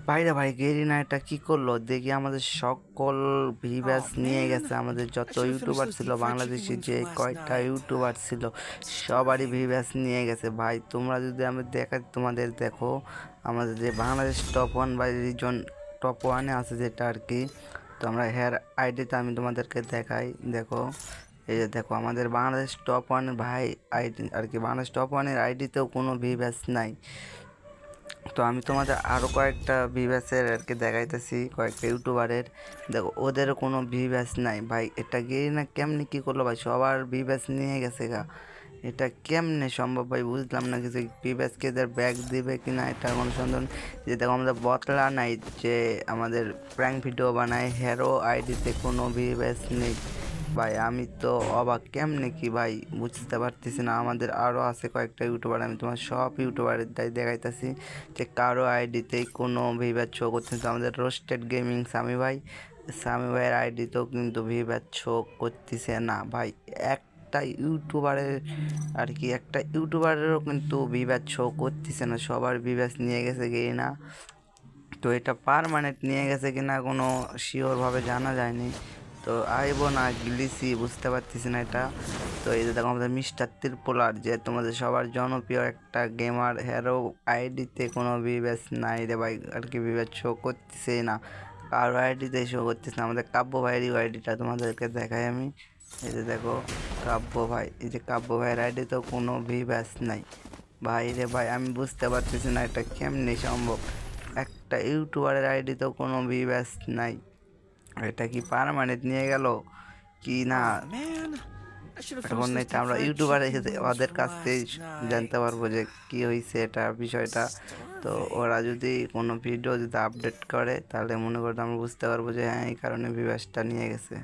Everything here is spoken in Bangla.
ভাইরা ভাই গেরিনা এটা কি করলো দেখি, আমাদের সকল ভিউয়ার্স Oh নিয়ে man, গেছে। আমাদের I যত should have finished YouTuber those ছিল deep fried chicken Bangladeshi, wings যে from last কয়টা night. ইউটিউবার ছিল সবারই Starving. ভিউয়ার্স নিয়ে গেছে। ভাই তোমরা যদি আমি দেখাই তোমাদের, দেখো আমাদের যে বাংলাদেশ টপ ওয়ান বা রিজন টপ ওয়ানে আছে যেটা আর কি। তো আমরা হেয়ার আইডিতে আমি তোমাদেরকে দেখাই, দেখো এই যে দেখো আমাদের বাংলাদেশ টপ ওয়ান ভাই আইডি আর কি। বাংলাদেশ টপ ওয়ানের আইডিতেও কোনো ভিউয়ার্স নাই। তো আমি তোমাদের আরও কয়েকটা ভিউয়ার্সের আর কি দেখাইতেছি, কয়েকটা ইউটিউবারের। দেখো ওদেরও কোনো ভিউয়ার্স নাই ভাই। এটা গিয়ে না কেমনে কী করলো ভাই, সবার ভিউয়ার্স নিয়ে গেছে গা। এটা কেমনে সম্ভব ভাই, বুঝলাম না কিছু। ভিউয়ার্সকে এদের ব্যাক দিবে কি না এটা কোনো সন্দেহ নেই। যে দেখো আমাদের বতলা নাই, যে আমাদের প্র্যাঙ্ক ভিডিও বানায়, হেরো আইডিতে কোনো ভিউয়ার্স নেই ভাই। আমি তো অবাক, কেমনে কি ভাই বুঝতে পারতেছি না। আমাদের আরও আছে কয়েকটা ইউটিউবার, আমি তোমার সব ইউটিউবারের তাই দেখাইতেছি যে কারো আইডিতেই কোনো ভিউয়ার শো করতেছে। আমাদের রোস্টেড গেমিং সামি ভাই, সামি ভাইয়ের আইডিতেও কিন্তু ভিউয়ার শো করতেছে না ভাই। একটা ইউটিউবারের আর কি, একটা ইউটিউবারেরও কিন্তু ভিউয়ার শো করতেছে না, সবার ভিউয়ার নিয়ে গেছে গিয়ে না। তো এটা পারমানেন্ট নিয়ে গেছে কিনা কোনো শিওরভাবে জানা যায়নি। তো আইবো না গ্লিসি বুঝতে পারতেছি না এটা। তো এই যে দেখো আমাদের মিস্টার ত্রিপোলার, যে তোমাদের সবার জনপ্রিয় একটা গেমার, হেরো আইডিতে কোনো ভিউয়ার্স নাই রে ভাই, আর কি ভিউয়ার্স শো করতেছেই না, কারো আইডিতে শো করতেছে না। আমাদের কাব্য ভাইয়েরই আইডিটা তোমাদেরকে দেখাই আমি। এই যে দেখো কাব্য ভাই, এই যে কাব্য ভাইয়ের আইডিতেও কোনো ভিউয়ার্স নাই ভাই রে ভাই। আমি বুঝতে পারতেছি না এটা কেমনে সম্ভব, একটা ইউটিউবারের আইডিতেও কোনো ভিউয়ার্স নাই। এটা কি পার্মানেন্ট নিয়ে গেল কি না, Oh man, I should have এখন finished those এটা deep আমরা fried ইউটিউবার chicken wings ওদের from কাছ থেকে last night. জানতে পারবো যে কি হয়েছে এটা বিষয়টা। তো ওরা Starving. যদি কোনো ভিডিও যদি আপডেট করে তাহলে মনে করতে আমরা বুঝতে পারবো যে হ্যাঁ এই কারণে ভিউয়ার্সটা নিয়ে গেছে।